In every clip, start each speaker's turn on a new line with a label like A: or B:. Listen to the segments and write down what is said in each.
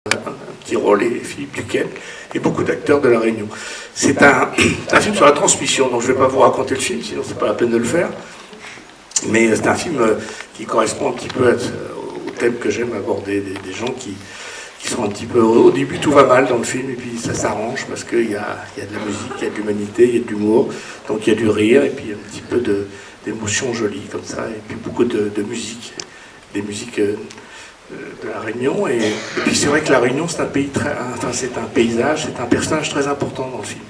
A: un petit rôle, et Philippe Duquesne, et beaucoup d'acteurs de La Réunion. C'est un film sur la transmission, donc je ne vais pas vous raconter le film, sinon c'est pas la peine de le faire. Mais c'est un film qui correspond un petit peu au thème que j'aime aborder, des gens qui sont un petit peu... Au début, tout va mal dans le film, et puis ça s'arrange, parce qu'il y a de la musique, il y a de l'humanité, il y a de l'humour, donc il y a du rire, et puis un petit peu d'émotions jolies, comme ça, et puis beaucoup de musique, des musiques de La Réunion. Et puis c'est vrai que La Réunion, c'est un pays c'est un paysage, c'est un personnage très important dans le film.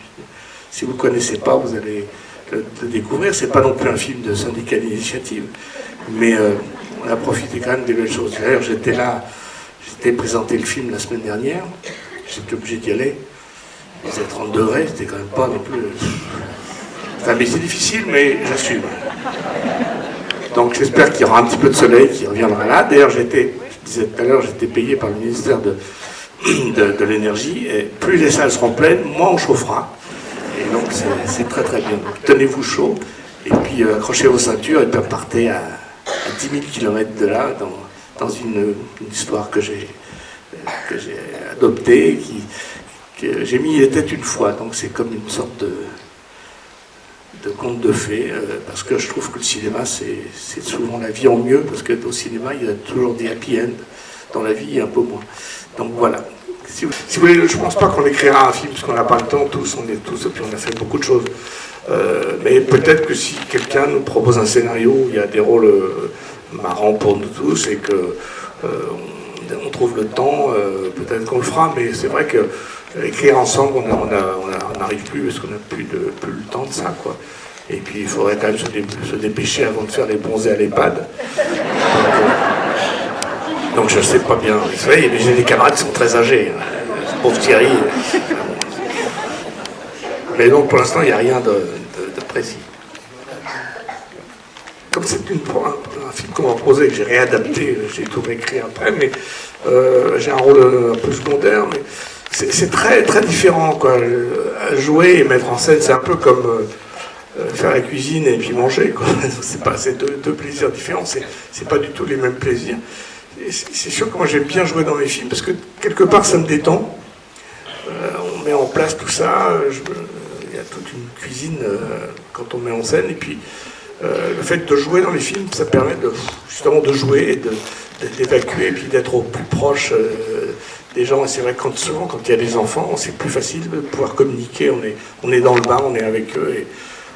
A: Si vous ne le connaissez pas, vous allez le découvrir. C'est pas non plus un film de syndicat d'initiative, mais on a profité quand même des belles choses. D'ailleurs, j'étais présenté le film la semaine dernière, j'étais obligé d'y aller. Il faisait 30 degrés, c'était quand même pas non plus... Enfin, mais c'est difficile, mais j'assume. Donc j'espère qu'il y aura un petit peu de soleil qui reviendra là. D'ailleurs, je disais tout à l'heure, j'étais payé par le ministère de l'énergie, et plus les salles seront pleines, moins on chauffera. Et donc c'est très très bien. Donc, tenez-vous chaud, et puis accrochez vos ceintures, et puis partez à 10 000 km de là, dans une histoire que j'ai adoptée, que j'ai mis Il était une fois. Donc c'est comme une sorte de conte de fées, parce que je trouve que le cinéma, c'est souvent la vie en mieux, parce qu'au cinéma, il y a toujours des happy end, dans la vie, un peu moins. Donc voilà. Si vous voulez, je ne pense pas qu'on écrira un film, parce qu'on n'a pas le temps, on est tous, et puis on a fait beaucoup de choses. Mais peut-être que si quelqu'un nous propose un scénario où il y a des rôles marrants pour nous tous, et que on trouve le temps, peut-être qu'on le fera, mais c'est vrai que écrire ensemble, on n'arrive plus, parce qu'on n'a plus le temps de ça, quoi. Et puis il faudrait quand même se dépêcher avant de faire les bronzés à l'EHPAD. Donc je ne sais pas bien. Vous savez, j'ai des camarades qui sont très âgés. Pauvre Thierry. Mais donc pour l'instant, il n'y a rien de précis. Comme c'est un film qu'on m'a proposé, que j'ai réadapté, j'ai tout réécrit après, mais j'ai un rôle un peu secondaire, mais c'est très, très différent, quoi. Jouer et mettre en scène, c'est un peu comme faire la cuisine et puis manger, quoi. C'est deux plaisirs différents, c'est pas du tout les mêmes plaisirs. C'est sûr que moi j'aime bien jouer dans mes films, parce que quelque part ça me détend. On met en place tout ça, il y a toute une cuisine quand on met en scène, et puis le fait de jouer dans les films, ça permet justement de jouer, d'évacuer, et puis d'être au plus proche des gens. Et c'est vrai que souvent quand il y a des enfants, c'est plus facile de pouvoir communiquer, on est dans le bain, on est avec eux.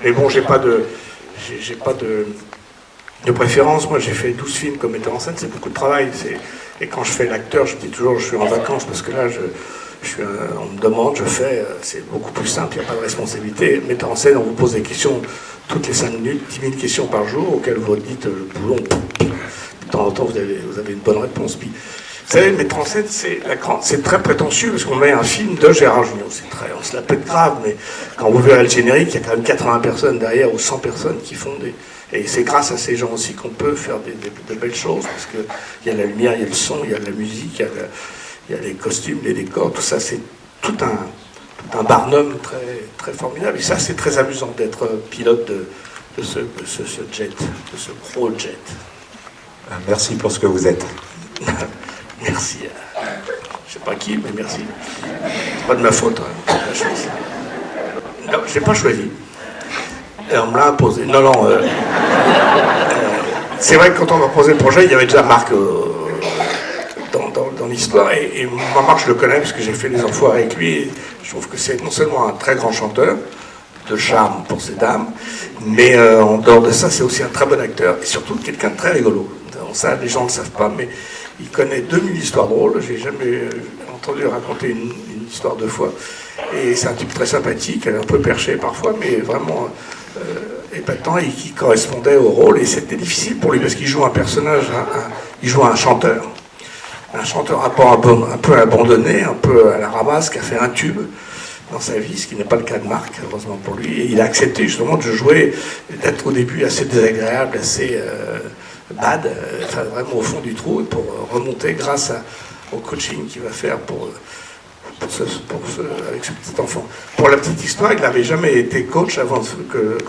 A: Mais bon, j'ai pas de préférence. Moi j'ai fait 12 films comme metteur en scène, c'est beaucoup de travail. Et quand je fais l'acteur, je dis toujours je suis en vacances, parce que là on me demande, je fais, c'est beaucoup plus simple, il n'y a pas de responsabilité. Metteur en scène, on vous pose des questions toutes les 5 minutes, 10 000 questions par jour, auxquelles vous dites le boulon. De temps en temps, vous avez une bonne réponse. Puis, vous savez, mettre en scène, c'est très prétentieux, parce qu'on met un film de Gérard Jugnot. On se la pète grave, mais quand vous verrez le générique, il y a quand même 80 personnes derrière, ou 100 personnes qui font Et c'est grâce à ces gens aussi qu'on peut faire de belles choses, parce qu'il y a la lumière, il y a le son, il y a la musique, il y a les costumes, les décors, tout ça, c'est tout un barnum très, très formidable. Et ça, c'est très amusant d'être pilote de ce jet, de ce gros jet.
B: Merci pour ce que vous êtes.
A: Merci. Je sais pas qui, mais merci. C'est pas de ma faute, hein, la chance. Non, je l'ai pas choisi. On me l'a imposé. Non. C'est vrai que quand on m'a posé le projet, il y avait déjà Marc dans l'histoire. Et moi, Marc, je le connais parce que j'ai fait Les Enfoirés avec lui. Et je trouve que c'est non seulement un très grand chanteur, de charme pour ces dames, mais en dehors de ça, c'est aussi un très bon acteur. Et surtout quelqu'un de très rigolo. Ça, les gens ne le savent pas, mais il connaît 2000 histoires drôles. J'ai jamais entendu raconter une histoire 2 fois. Et c'est un type très sympathique, un peu perché parfois, mais vraiment épatant, et qui correspondait au rôle. Et c'était difficile pour lui parce qu'il joue un personnage, il joue un chanteur. Un chanteur un peu abandonné, un peu à la ramasse, qui a fait un tube dans sa vie, ce qui n'est pas le cas de Marc, heureusement pour lui. Et il a accepté justement de jouer, d'être au début assez désagréable, assez bad, enfin, vraiment au fond du trou, pour remonter grâce au coaching qu'il va faire avec ce petit enfant. Pour la petite histoire, il n'avait jamais été coach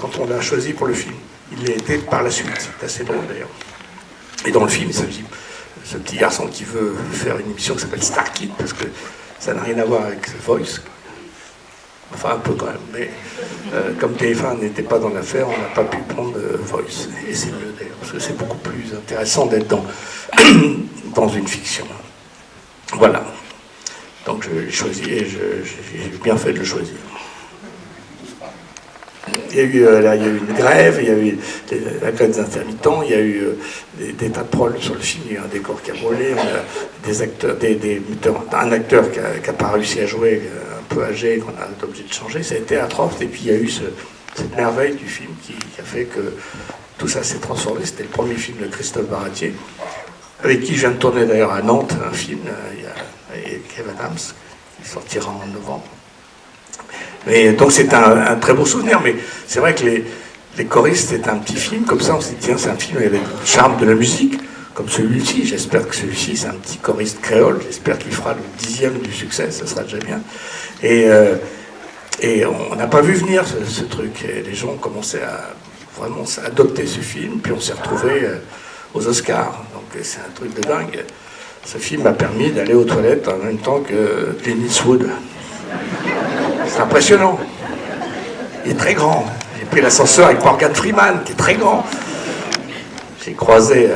A: quand on l'a choisi pour le film. Il l'a été par la suite. C'est assez drôle d'ailleurs. Et dans le film, il s'agit ce petit garçon qui veut faire une émission qui s'appelle Star Kid, parce que ça n'a rien à voir avec The Voice. Enfin, un peu quand même. Mais comme TF1 n'était pas dans l'affaire, on n'a pas pu prendre Voice. Et c'est mieux d'ailleurs, parce que c'est beaucoup plus intéressant d'être dans une fiction. Voilà. Donc je l'ai choisi et j'ai bien fait de le choisir. Il y a eu une grève, il y a eu la grève des intermittents, il y a eu des tas de problèmes sur le film, il y a eu un décor qui a brûlé, on a des acteurs, un acteur qui n'a pas réussi à jouer, un peu âgé, qu'on a été obligé de changer, ça a été atroce, et puis il y a eu cette merveille du film qui a fait que tout ça s'est transformé. C'était le premier film de Christophe Baratier, avec qui je viens de tourner d'ailleurs à Nantes, un film, il y a Kev Adams, qui sortira en novembre. Mais, donc c'est un très beau souvenir, mais c'est vrai que les choristes, c'est un petit film, comme ça on s'est dit, tiens, c'est un film avec le charme de la musique, comme celui-ci. J'espère que celui-ci, c'est un petit choriste créole, j'espère qu'il fera le 10e du succès, ça sera déjà bien. Et on n'a pas vu venir ce truc, et les gens ont commencé à vraiment adopter ce film, puis on s'est retrouvés aux Oscars, donc c'est un truc de dingue. Ce film m'a permis d'aller aux toilettes en même temps que Clint Eastwood. C'est impressionnant. Il est très grand. J'ai pris l'ascenseur avec Morgan Freeman, qui est très grand. J'ai croisé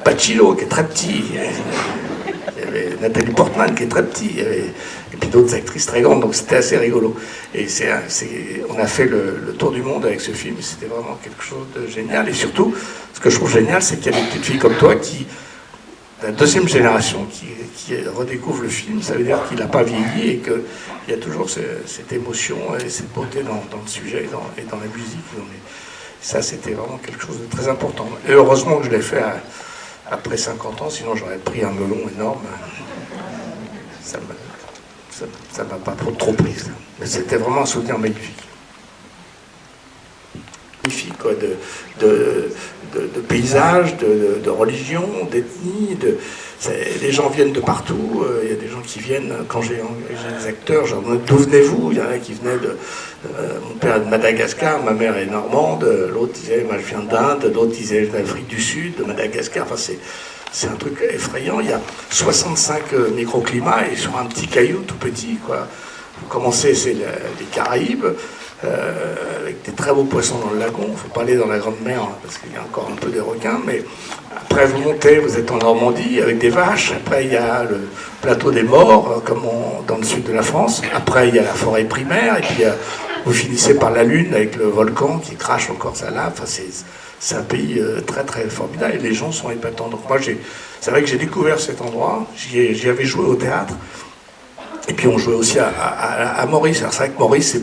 A: Pacino, qui est très petit. Il y avait Nathalie Portman, qui est très petit. Et puis d'autres actrices très grandes, donc c'était assez rigolo. Et on a fait le tour du monde avec ce film. C'était vraiment quelque chose de génial. Et surtout, ce que je trouve génial, c'est qu'il y a des petites filles comme toi la deuxième génération qui redécouvre le film. Ça veut dire qu'il n'a pas vieilli et qu'il y a toujours cette émotion et cette beauté dans le sujet et dans la musique. Ça, c'était vraiment quelque chose de très important. Et heureusement que je l'ai fait après 50 ans, sinon j'aurais pris un melon énorme. Ça m'a pas trop prise. Mais c'était vraiment un souvenir magnifique. Magnifique, quoi, de paysages, de religion, d'ethnie. Les gens viennent de partout. Il y a des gens qui viennent, quand j'ai des acteurs, genre, d'où venez-vous? Il y en a qui venaient mon père est de Madagascar, ma mère est normande, l'autre disait, moi je viens d'Inde, d'autres disaient, d'Afrique du Sud, de Madagascar. Enfin, c'est un truc effrayant. Il y a 65 microclimats et sur un petit caillou tout petit, quoi. Vous commencez, c'est les Caraïbes, avec des très beaux poissons dans le lagon. Il ne faut pas aller dans la Grande Mer, hein, parce qu'il y a encore un peu des requins. Mais après, vous montez, vous êtes en Normandie, avec des vaches. Après, il y a le plateau des Morts, comme dans le sud de la France. Après, il y a la forêt primaire. Et puis, vous finissez par la Lune, avec le volcan qui crache encore sa lave. Enfin, c'est un pays très, très formidable. Et les gens sont épatants. Donc moi, c'est vrai que j'ai découvert cet endroit. J'y avais joué au théâtre. Et puis on jouait aussi à Maurice. Alors c'est vrai que Maurice,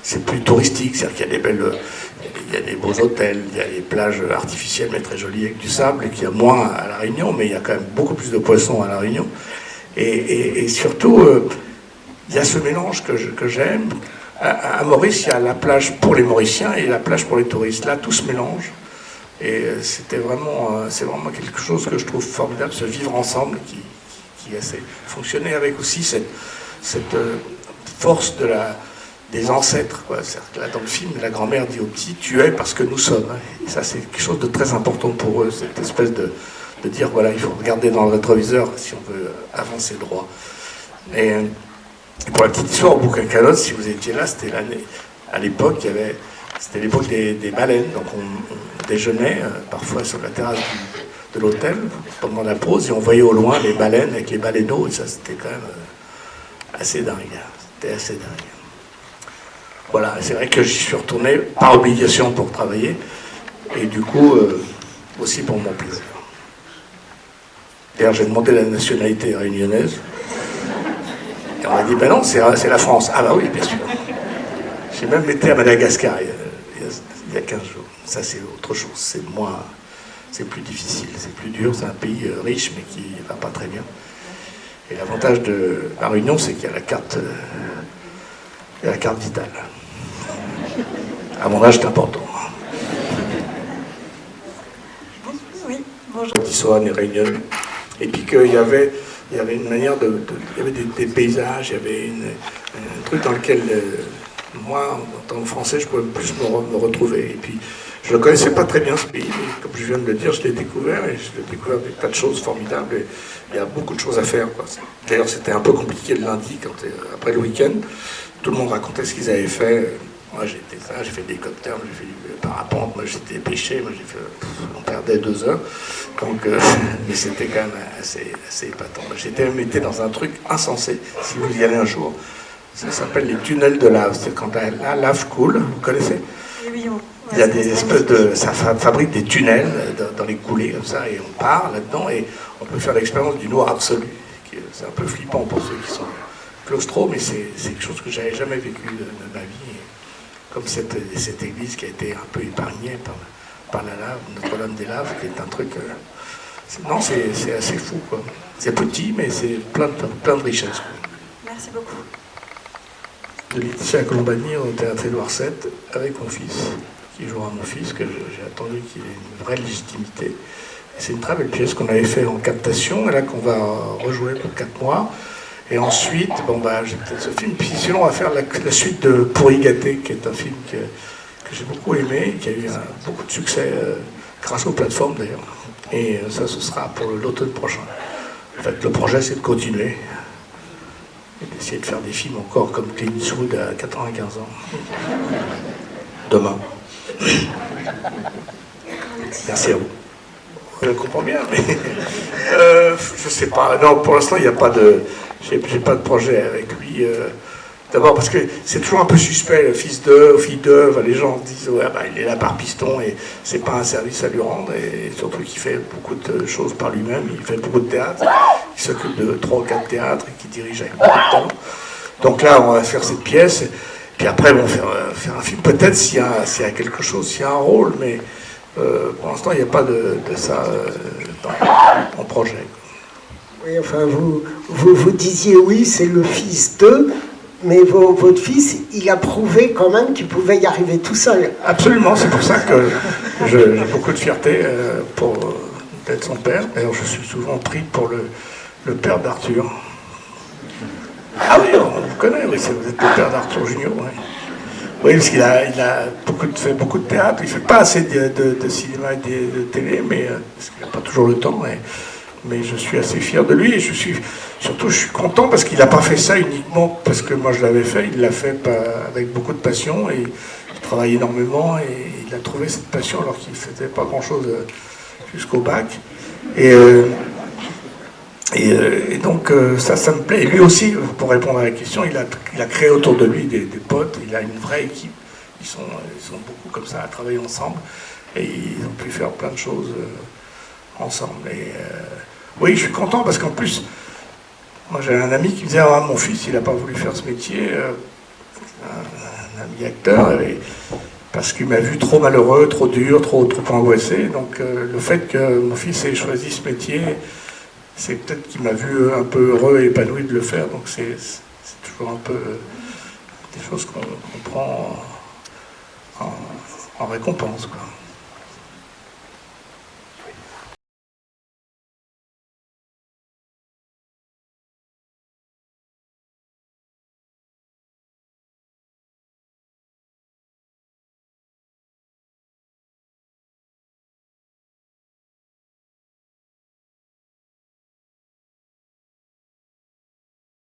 A: c'est plus touristique. C'est-à-dire qu'il y a il y a des beaux hôtels, il y a des plages artificielles mais très jolies avec du sable, et qu'il y a moins à La Réunion, mais il y a quand même beaucoup plus de poissons à La Réunion. Et surtout, il y a ce mélange que j'aime. À Maurice, il y a la plage pour les Mauriciens et la plage pour les touristes. Là, tout se mélange. Et c'est vraiment quelque chose que je trouve formidable, ce vivre ensemble qui a fonctionné avec aussi cette force des ancêtres. C'est-à-dire que là, dans le film, la grand-mère dit aux petits, tu es parce que nous sommes. Et ça, c'est quelque chose de très important pour eux, cette espèce de dire, voilà, il faut regarder dans le rétroviseur si on veut avancer droit. Et pour la petite histoire, au Bouquin-Calotte, si vous étiez là, c'était l'année. À l'époque, c'était l'époque des baleines. Donc on déjeunait parfois sur la terrasse de l'hôtel pendant la pause et on voyait au loin les baleines avec les baleineaux. Et ça, c'était quand même assez dingue. C'était assez dingue. Voilà, c'est vrai que j'y suis retourné par obligation pour travailler et du coup aussi pour mon plaisir. D'ailleurs, j'ai demandé la nationalité réunionnaise. Et on m'a dit, ben non, c'est la France. Ah bah oui, bien sûr. J'ai même été à Madagascar il y a 15 jours. Ça, c'est autre chose. C'est plus difficile, c'est plus dur. C'est un pays riche, mais qui va pas très bien. Et l'avantage de la Réunion, c'est qu'il y a la carte vitale. À mon âge, c'est important.
C: Oui, bonjour.
A: Tissoane et Réunion. Et puis qu'il y avait une manière il y avait des paysages, il y avait un truc dans lequel moi, en tant que Français, je pouvais plus me retrouver. Et puis Je ne connaissais pas très bien ce pays, mais comme je viens de le dire, je l'ai découvert et je l'ai découvert des tas de choses formidables. Et il y a beaucoup de choses à faire, quoi. D'ailleurs, c'était un peu compliqué le lundi, après le week-end. Tout le monde racontait ce qu'ils avaient fait. Moi, j'ai été ça, j'ai fait des cocktails, j'ai fait du parapente, moi j'étais pêché, moi j'ai fait. On perdait 2 heures. Donc, mais c'était quand même assez épatant. J'étais même été dans un truc insensé, si vous y allez un jour. Ça s'appelle les tunnels de lave. C'est quand la lave coule, vous connaissez?
C: Oui,
A: il y a des espèces de... Ça fabrique des tunnels dans les coulées comme ça, et on part là-dedans, et on peut faire l'expérience du noir absolu. C'est un peu flippant pour ceux qui sont claustro, mais c'est quelque chose que j'avais jamais vécu de ma vie. Comme cette église qui a été un peu épargnée par la lave, Notre-Dame-des-Laves, qui est un truc... non, c'est assez fou, quoi. C'est petit, mais c'est plein de richesses, quoi.
C: Merci beaucoup.
A: De Laetitia Colombani au Théâtre Édouard VII, avec mon fils, qui jouera mon fils, que j'ai attendu qu'il ait une vraie légitimité. C'est une très belle pièce qu'on avait fait en captation, et là qu'on va rejouer pour 4 mois. Et ensuite, j'ai peut-être ce film, puis sinon on va faire la suite de Pourri gâté, qui est un film que j'ai beaucoup aimé, qui a eu beaucoup de succès grâce aux plateformes d'ailleurs. Et ça, ce sera pour l'automne prochain. En fait, le projet, c'est de continuer. Et d'essayer de faire des films encore comme Clint Eastwood à 95 ans. Demain. Merci à vous. Je comprends bien, mais je sais pas. Non, pour l'instant, il n'y a pas de... J'ai pas de projet avec lui. D'abord parce que c'est toujours un peu suspect, le fils de, fille de, les gens disent ouais, il est là par piston et c'est pas un service à lui rendre, et surtout qu'il fait beaucoup de choses par lui-même, il fait beaucoup de théâtre, il s'occupe de 3 ou 4 théâtres et qui dirige avec beaucoup de talent. Donc là, on va faire cette pièce, puis après, on va faire un film, peut-être s'il y a quelque chose, s'il y a un rôle, mais pour l'instant, il n'y a pas de ça dans mon projet.
D: Oui, enfin, vous disiez oui, c'est le fils d'eux, mais votre fils, il a prouvé quand même qu'il pouvait y arriver tout seul.
A: Absolument, c'est pour ça que j'ai beaucoup de fierté d'être son père. D'ailleurs, je suis souvent pris pour le père d'Arthur. Ah oui, on vous connaît, oui, vous êtes le père d'Arthur Junior. Oui. Oui, parce qu'il a fait beaucoup de théâtre. Il ne fait pas assez de cinéma et de télé, mais parce qu'il n'a pas toujours le temps. Mais je suis assez fier de lui, et je suis content parce qu'il n'a pas fait ça uniquement parce que moi je l'avais fait, il l'a fait avec beaucoup de passion, et il travaille énormément, et il a trouvé cette passion alors qu'il ne faisait pas grand chose jusqu'au bac. Et donc ça me plaît. Et lui aussi, pour répondre à la question, il a créé autour de lui des potes, il a une vraie équipe, ils sont beaucoup comme ça à travailler ensemble, et ils ont pu faire plein de choses ensemble. Et oui, je suis content parce qu'en plus, moi j'ai un ami qui me disait mon fils il n'a pas voulu faire ce métier, un ami acteur, parce qu'il m'a vu trop malheureux, trop dur, trop angoissé. Donc le fait que mon fils ait choisi ce métier, c'est peut-être qu'il m'a vu un peu heureux et épanoui de le faire. Donc c'est toujours un peu des choses qu'on prend en récompense, quoi.